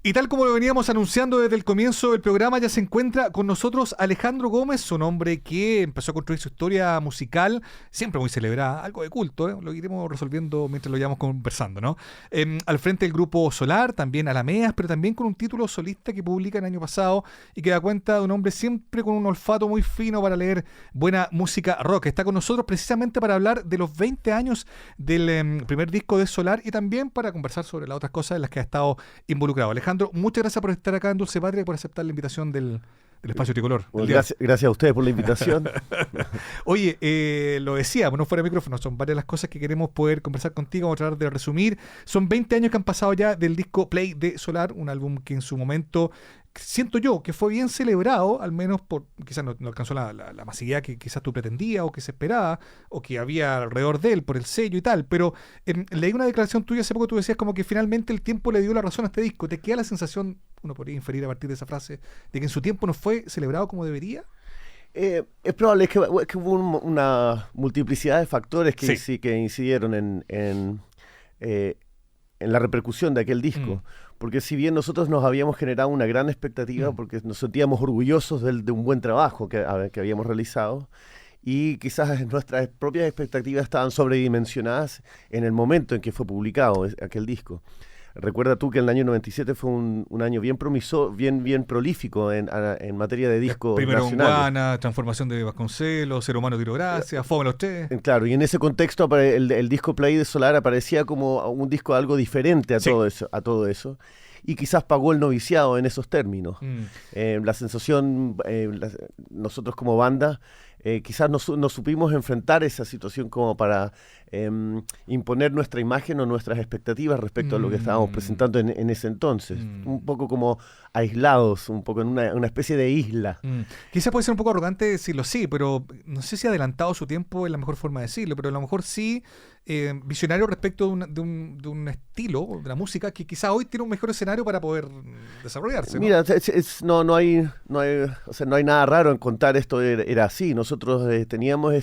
Y tal como lo veníamos anunciando desde el comienzo del programa, ya se encuentra con nosotros Alejandro Gómez, un hombre que empezó a construir su historia musical, siempre muy celebrada, algo de culto, lo iremos resolviendo mientras lo llevamos conversando, ¿no? Al frente del grupo Solar, también Alameas, pero también con un título solista que publica el año pasado y que da cuenta de un hombre siempre con un olfato muy fino para leer buena música rock. Está con nosotros precisamente para hablar de los 20 años del primer disco de Solar y también para conversar sobre las otras cosas en las que ha estado involucrado. Alejandro, muchas gracias por estar acá en Dulce Patria y por aceptar la invitación del Espacio Tricolor. Bueno, gracias a ustedes por la invitación. Oye, lo decíamos, no fuera de micrófono, son varias las cosas que queremos poder conversar contigo, vamos a tratar de resumir. Son 20 años que han pasado ya del disco Play de Solar, un álbum que en su momento siento yo que fue bien celebrado, al menos por quizás no alcanzó la masividad que quizás tú pretendías o que se esperaba o que había alrededor de él por el sello y tal, pero leí una declaración tuya hace poco, tú decías como que finalmente el tiempo le dio la razón a este disco. ¿Te queda la sensación, uno podría inferir a partir de esa frase, de que en su tiempo no fue celebrado como debería? Es probable, es que hubo una multiplicidad de factores que incidieron en la repercusión de aquel disco. Porque si bien nosotros nos habíamos generado una gran expectativa, porque nos sentíamos orgullosos de un buen trabajo que habíamos realizado, y quizás nuestras propias expectativas estaban sobredimensionadas en el momento en que fue publicado aquel disco. Recuerda tú que el año 97 fue un año bien bien prolífico en materia de discos primero nacionales. Guana, Transformación de Vasconcelos, Ser Humano Tiro Gracia, Fome los Tres. Claro, y en ese contexto el disco Play de Solar aparecía como un disco algo diferente a todo eso. Y quizás pagó el noviciado en esos términos. La sensación, nosotros como banda, quizás no supimos enfrentar esa situación como para imponer nuestra imagen o nuestras expectativas respecto a lo que estábamos presentando en ese entonces. Un poco como aislados, un poco en una especie de isla. Quizás puede ser un poco arrogante decirlo sí, pero no sé si adelantado su tiempo es la mejor forma de decirlo, pero a lo mejor sí visionario respecto de un estilo de la música que quizás hoy tiene un mejor escenario para poder desarrollarse, ¿no? Mira, no hay nada raro en contar esto era así. Nosotros teníamos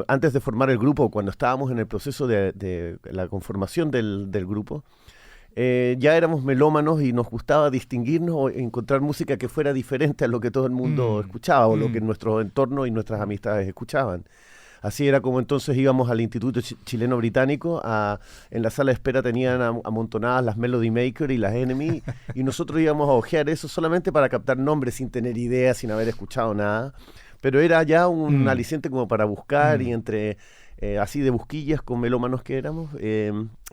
antes de formar el grupo, cuando estábamos en el proceso de la conformación del grupo, ya éramos melómanos y nos gustaba distinguirnos o encontrar música que fuera diferente a lo que todo el mundo escuchaba o lo que nuestro entorno y nuestras amistades escuchaban. Así era como entonces íbamos al Instituto Chileno Británico, en la sala de espera tenían amontonadas las Melody Maker y las Enemy, y nosotros íbamos a hojear eso solamente para captar nombres sin tener idea, sin haber escuchado nada, pero era ya un aliciente como para buscar y entre así de busquillas con melómanos que éramos,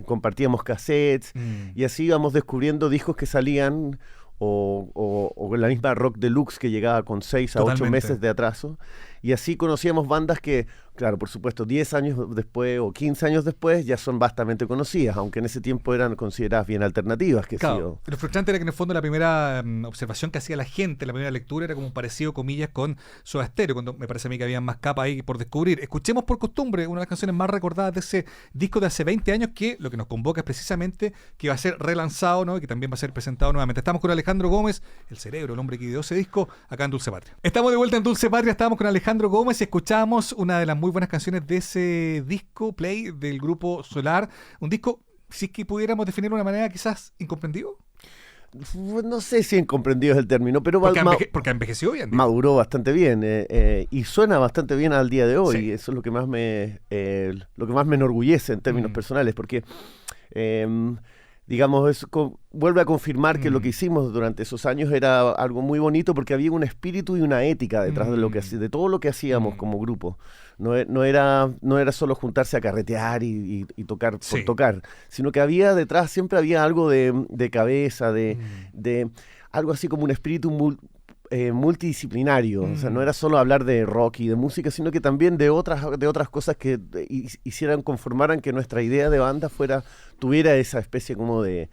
compartíamos cassettes y así íbamos descubriendo discos que salían o la misma Rock Deluxe que llegaba con 6 a 8 meses de atraso. Y así conocíamos bandas que, claro, por supuesto, 10 años después o 15 años después ya son bastante conocidas, aunque en ese tiempo eran consideradas bien alternativas. Claro, lo frustrante era que en el fondo la primera observación que hacía la gente, la primera lectura era como un parecido, comillas, con Soda Stereo, cuando me parece a mí que había más capas ahí por descubrir. Escuchemos por costumbre una de las canciones más recordadas de ese disco de hace 20 años, que lo que nos convoca es precisamente que va a ser relanzado, ¿no? Y que también va a ser presentado nuevamente. Estamos con Alejandro Gómez, el cerebro, el hombre que ideó ese disco, acá en Dulce Patria. Estamos de vuelta en Dulce Patria, estábamos con Alejandro Gómez y escuchábamos una de las muy buenas canciones de ese disco Play del grupo Solar, un disco, si es que pudiéramos definirlo de una manera quizás incomprendido. No sé si incomprendido es el término, pero porque envejeció bien. Maduró bastante bien y suena bastante bien al día de hoy. Sí. Eso es lo que más me enorgullece en términos personales, porque digamos, vuelve a confirmar que lo que hicimos durante esos años era algo muy bonito porque había un espíritu y una ética detrás de todo lo que hacíamos como grupo. No era solo juntarse a carretear y tocar por tocar, sino que siempre había algo de cabeza, de algo así como un espíritu multidisciplinario. O sea, no era solo hablar de rock y de música, sino que también de otras cosas que conformaran que nuestra idea de banda tuviera esa especie como de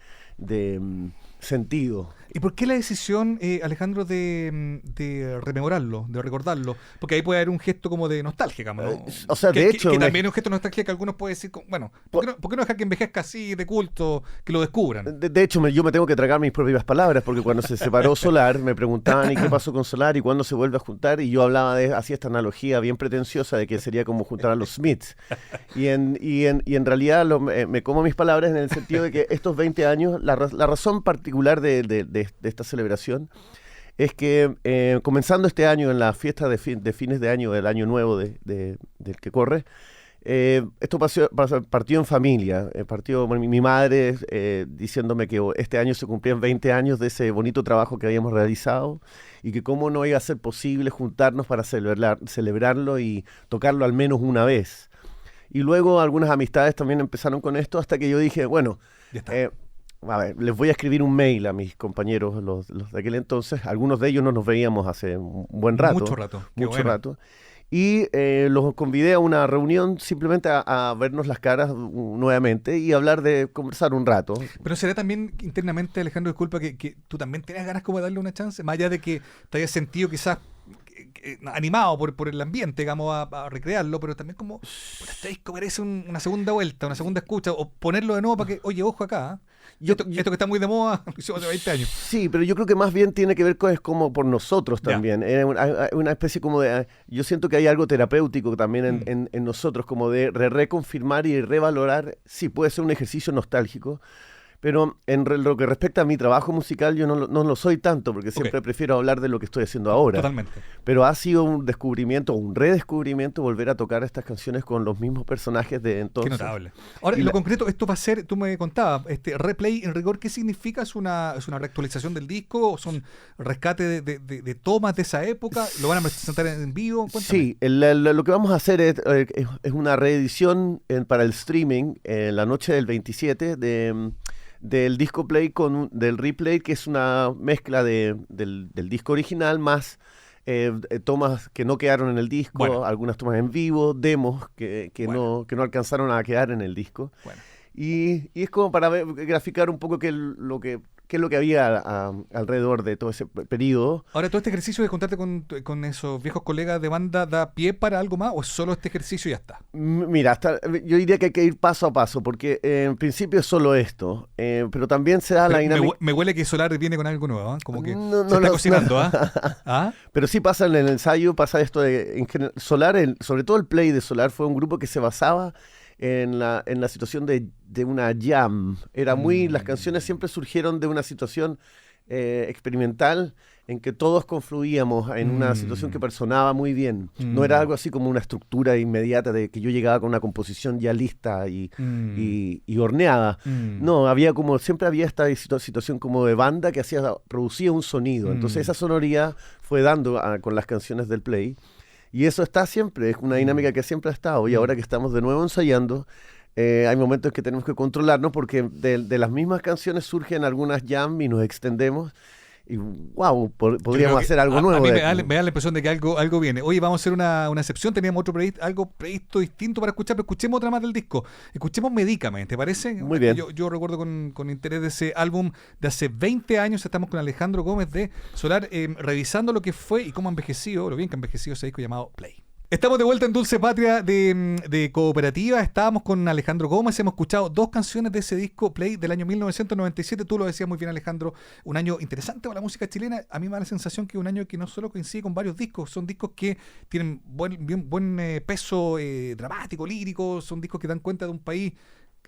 sentido. ¿Y por qué la decisión, Alejandro, de rememorarlo, de recordarlo? Porque ahí puede haber un gesto como de nostalgia, ¿no? O sea, de hecho... Que también es un gesto de nostalgia que algunos pueden decir, bueno, ¿por qué no dejar que envejezca así de culto, que lo descubran? De hecho, yo me tengo que tragar mis propias palabras, porque cuando se separó Solar, me preguntaban, ¿y qué pasó con Solar? ¿Y cuándo se vuelve a juntar? Y yo hacía esta analogía bien pretenciosa de que sería como juntar a los Smiths. Y en realidad me como mis palabras en el sentido de que estos 20 años la razón particular de esta celebración es que comenzando este año en la fiesta de fines de año, del año nuevo del que corre, esto partió en familia, partió mi madre diciéndome que este año se cumplían 20 años de ese bonito trabajo que habíamos realizado y que cómo no iba a ser posible juntarnos para celebrarlo y tocarlo al menos una vez. Y luego algunas amistades también empezaron con esto hasta que yo dije, bueno, a ver, les voy a escribir un mail a mis compañeros, los de aquel entonces. Algunos de ellos no nos veíamos hace un buen rato. Mucho rato. Y los convidé a una reunión simplemente a vernos las caras nuevamente y conversar un rato. Pero será también internamente, Alejandro, disculpa, que tú también tenías ganas como de darle una chance, más allá de que te hayas sentido quizás animado por el ambiente, digamos, a recrearlo, pero también como, este disco merece una segunda vuelta, una segunda escucha, o ponerlo de nuevo para que, oye, ojo acá, esto que está muy de moda, hicimos hace 20 años. Sí, pero yo creo que más bien tiene que ver es como por nosotros también. Una especie como de... Yo siento que hay algo terapéutico también en nosotros, como de reconfirmar y revalorar. Sí, puede ser un ejercicio nostálgico, pero en lo que respecta a mi trabajo musical, yo no lo soy tanto, porque siempre prefiero hablar de lo que estoy haciendo ahora. Totalmente. Pero ha sido un descubrimiento, un redescubrimiento, volver a tocar estas canciones con los mismos personajes de entonces. Qué notable. Ahora, en lo concreto, esto va a ser, tú me contabas, replay en rigor, ¿qué significa? ¿Es una reactualización del disco? ¿O son rescate de tomas de esa época? ¿Lo van a presentar en vivo? Cuéntame. Sí, lo que vamos a hacer es una reedición para el streaming en la noche del 27 del disco play del replay, que es una mezcla del disco original más tomas que no quedaron en el disco, algunas tomas en vivo, demos que no alcanzaron a quedar en el disco. Y es como para graficar un poco qué es lo que había alrededor de todo ese periodo. Ahora, ¿todo este ejercicio de contarte con esos viejos colegas de banda da pie para algo más o es solo este ejercicio y ya está? Mira, yo diría que hay que ir paso a paso, porque en principio es solo esto, pero también se da la dinámica... Me huele que Solar viene con algo nuevo, ¿eh? Como que se está cocinando, ¿ah? Pero sí pasa en el ensayo, pasa esto de... Solar, sobre todo el play de Solar, fue un grupo que se basaba en la situación de una jam. Las canciones siempre surgieron de una situación experimental en que todos confluíamos en una situación que sonaba muy bien. No era algo así como una estructura inmediata de que yo llegaba con una composición ya lista y horneada. No, siempre había esta situación como de banda que producía un sonido. Entonces esa sonoridad fue dando con las canciones del play. Y eso está siempre, es una dinámica que siempre ha estado. Y ahora que estamos de nuevo ensayando, hay momentos que tenemos que controlarnos porque de las mismas canciones surgen algunas jam y nos extendemos. Y wow, podríamos hacer algo nuevo. A mí me da la impresión de que algo viene. Oye, vamos a hacer una excepción. Teníamos algo previsto distinto para escuchar, pero escuchemos otra más del disco. Escuchemos Medícame, ¿te parece? Muy bien. Yo recuerdo con interés de ese álbum de hace 20 años. Estamos con Alejandro Gómez de Solar, revisando lo que fue y cómo ha envejecido, lo bien que ha envejecido ese disco llamado Play. Estamos de vuelta en Dulce Patria de Cooperativa. Estábamos con Alejandro Gómez. Hemos escuchado 2 canciones de ese disco Play del año 1997. Tú lo decías muy bien, Alejandro. Un año interesante para la música chilena. A mí me da la sensación que es un año que no solo coincide con varios discos. Son discos que tienen buen peso dramático, lírico. Son discos que dan cuenta de un país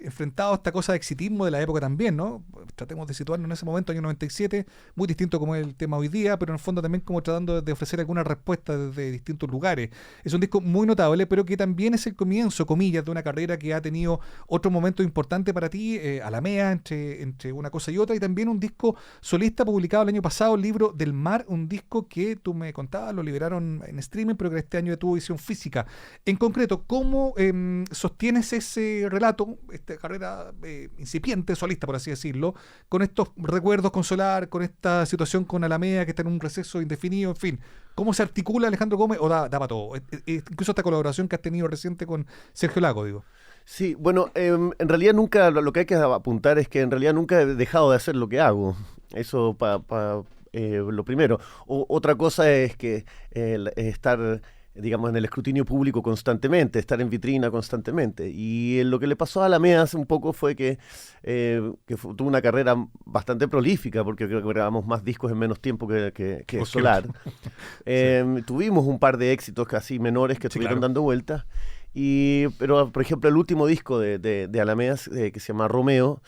enfrentado a esta cosa de exitismo de la época también, ¿no? Tratemos de situarnos en ese momento, año 97, muy distinto como es el tema hoy día, pero en el fondo también como tratando de ofrecer alguna respuesta desde distintos lugares. Es un disco muy notable, pero que también es el comienzo, comillas, de una carrera que ha tenido otro momento importante para ti, Alamea, entre una cosa y otra, y también un disco solista publicado el año pasado, El Libro del Mar, un disco que tú me contabas, lo liberaron en streaming, pero que este año tuvo edición física. En concreto, ¿cómo sostienes ese relato, esta carrera incipiente, solista por así decirlo, con estos recuerdos con Solar, con esta situación con Alameda que está en un receso indefinido, en fin? ¿Cómo se articula Alejandro Gómez o da para todo? Incluso esta colaboración que has tenido reciente con Sergio Lago, digo. Sí, bueno, en realidad nunca, lo que hay que apuntar es que en realidad nunca he dejado de hacer lo que hago. Eso lo primero. Otra cosa es que estar, digamos, en el escrutinio público constantemente, estar en vitrina constantemente. Y lo que le pasó a Alameda hace un poco fue que tuvo una carrera bastante prolífica, porque creo que grabamos más discos en menos tiempo que Solar. Sí. Tuvimos un par de éxitos casi menores que estuvieron dando vueltas. Pero, por ejemplo, el último disco de Alamedas, que se llama Romeo,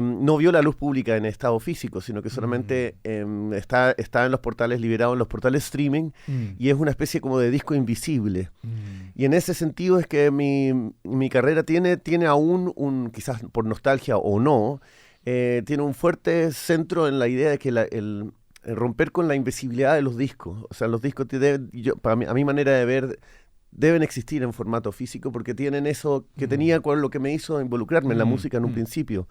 no vio la luz pública en estado físico, sino que solamente está en los portales, liberado en los portales streaming, y es una especie como de disco invisible. Y en ese sentido es que mi carrera tiene aún, quizás por nostalgia o no, tiene un fuerte centro en la idea de que el romper con la invisibilidad de los discos. O sea, los discos, a mi manera de ver, deben existir en formato físico porque tienen eso que tenía, lo que me hizo involucrarme en la música en un principio.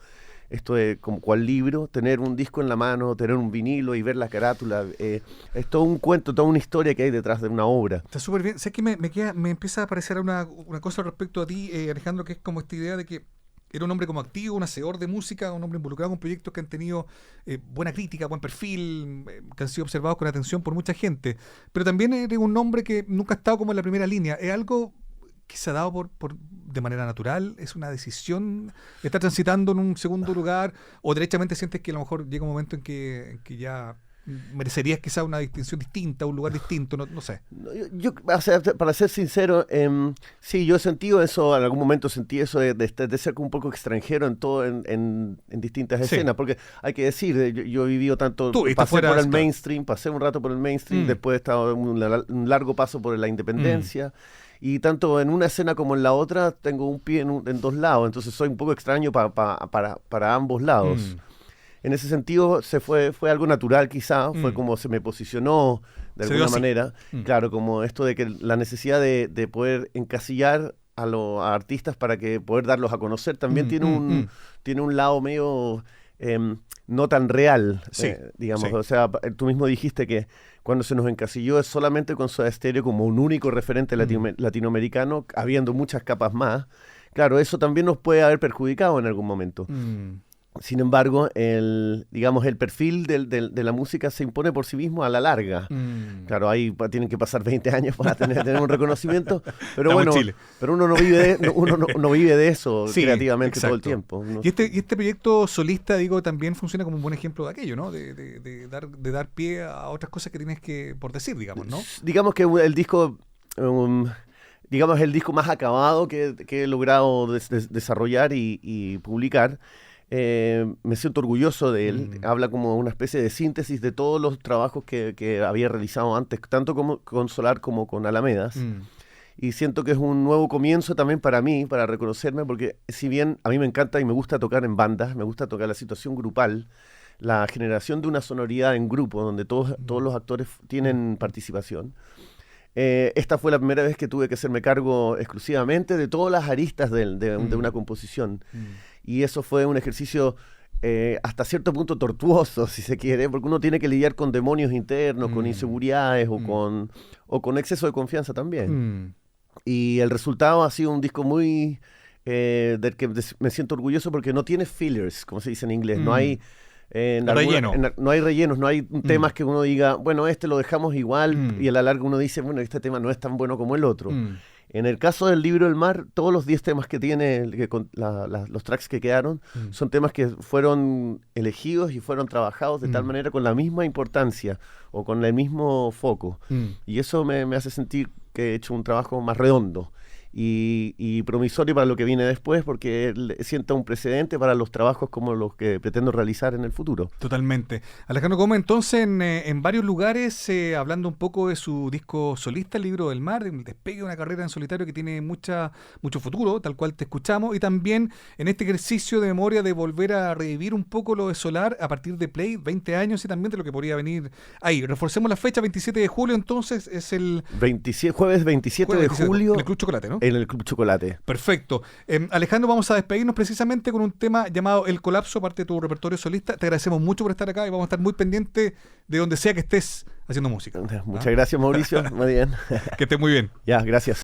Esto de, como cual libro, tener un disco en la mano, tener un vinilo y ver la carátula. Es todo un cuento, toda una historia que hay detrás de una obra. Está súper bien. Sé que me empieza a aparecer una cosa respecto a ti, Alejandro, que es como esta idea de que era un hombre como activo, un hacedor de música, un hombre involucrado con proyectos que han tenido buena crítica, buen perfil, que han sido observados con atención por mucha gente. Pero también eres un hombre que nunca ha estado como en la primera línea. ¿Es algo que se ha dado de manera natural? ¿Es una decisión estar transitando en un segundo lugar? ¿O derechamente sientes que a lo mejor llega un momento en que ya merecerías quizá una distinción distinta, un lugar distinto? No sé. O sea, para ser sincero, sí, yo he sentido eso, en algún momento sentí eso de ser un poco extranjero en distintas escenas, porque hay que decir, yo he vivido tanto, pasé por el mainstream, pasé un rato por el mainstream, después he estado en un largo paso por la independencia, y tanto en una escena como en la otra tengo un pie en dos lados, entonces soy un poco extraño para ambos lados. En ese sentido fue algo natural quizá, fue como se me posicionó de alguna manera. Claro, como esto de que la necesidad de poder encasillar a artistas para que poder darlos a conocer también tiene un lado medio no tan real, digamos. Sí. O sea, tú mismo dijiste que cuando se nos encasilló es solamente con Soda Stereo como un único referente latinoamericano, habiendo muchas capas más. Claro, eso también nos puede haber perjudicado en algún momento. Sin embargo, el perfil de la música se impone por sí mismo a la larga. Claro, ahí tienen que pasar 20 años para tener un reconocimiento, pero bueno, pero uno no vive de eso creativamente todo el tiempo. Y este proyecto solista, digo, también funciona como un buen ejemplo de aquello, ¿no? De dar pie a otras cosas que tienes por decir, digamos, ¿no? Digamos que el disco... digamos, el disco más acabado que he logrado desarrollar y publicar. Me siento orgulloso de él. Habla como una especie de síntesis de todos los trabajos que había realizado antes, tanto con Solar como con Alamedas. Y siento que es un nuevo comienzo también para mí, para reconocerme, porque si bien a mí me encanta y me gusta tocar en bandas, me gusta tocar la situación grupal, la generación de una sonoridad en grupo, donde todos los actores tienen participación. Esta fue la primera vez que tuve que hacerme cargo exclusivamente de todas las aristas de una composición. Y eso fue un ejercicio hasta cierto punto tortuoso, si se quiere, porque uno tiene que lidiar con demonios internos, con inseguridades o con exceso de confianza también. Y el resultado ha sido un disco muy del que me siento orgulloso porque no tiene fillers, como se dice en inglés. No hay... no hay rellenos, no hay temas que uno diga, bueno, este lo dejamos igual, y a la larga uno dice, bueno, este tema no es tan bueno como el otro. En el caso del Libro del Mar, todos los 10 temas que tiene, los tracks que quedaron, son temas que fueron elegidos y fueron trabajados de tal manera con la misma importancia o con el mismo foco. Y eso me hace sentir que he hecho un trabajo más redondo y promisorio para lo que viene después, porque sienta un precedente para los trabajos como los que pretendo realizar en el futuro. Totalmente. Alejandro Gómez, entonces, en varios lugares, hablando un poco de su disco solista, El Libro del Mar, el despegue de una carrera en solitario que tiene mucho futuro, tal cual te escuchamos, y también en este ejercicio de memoria de volver a revivir un poco lo de Solar a partir de Play, 20 años, y también de lo que podría venir ahí. Reforcemos la fecha, 27 de julio, entonces, es el... jueves 27 de julio. En el Club Chocolate, ¿no? En el Club Chocolate. Perfecto. Alejandro, vamos a despedirnos precisamente con un tema llamado El Colapso, parte de tu repertorio solista. Te agradecemos mucho por estar acá y vamos a estar muy pendientes de donde sea que estés haciendo música. Muchas gracias, Mauricio. Muy bien. Que estés muy bien. Ya, gracias.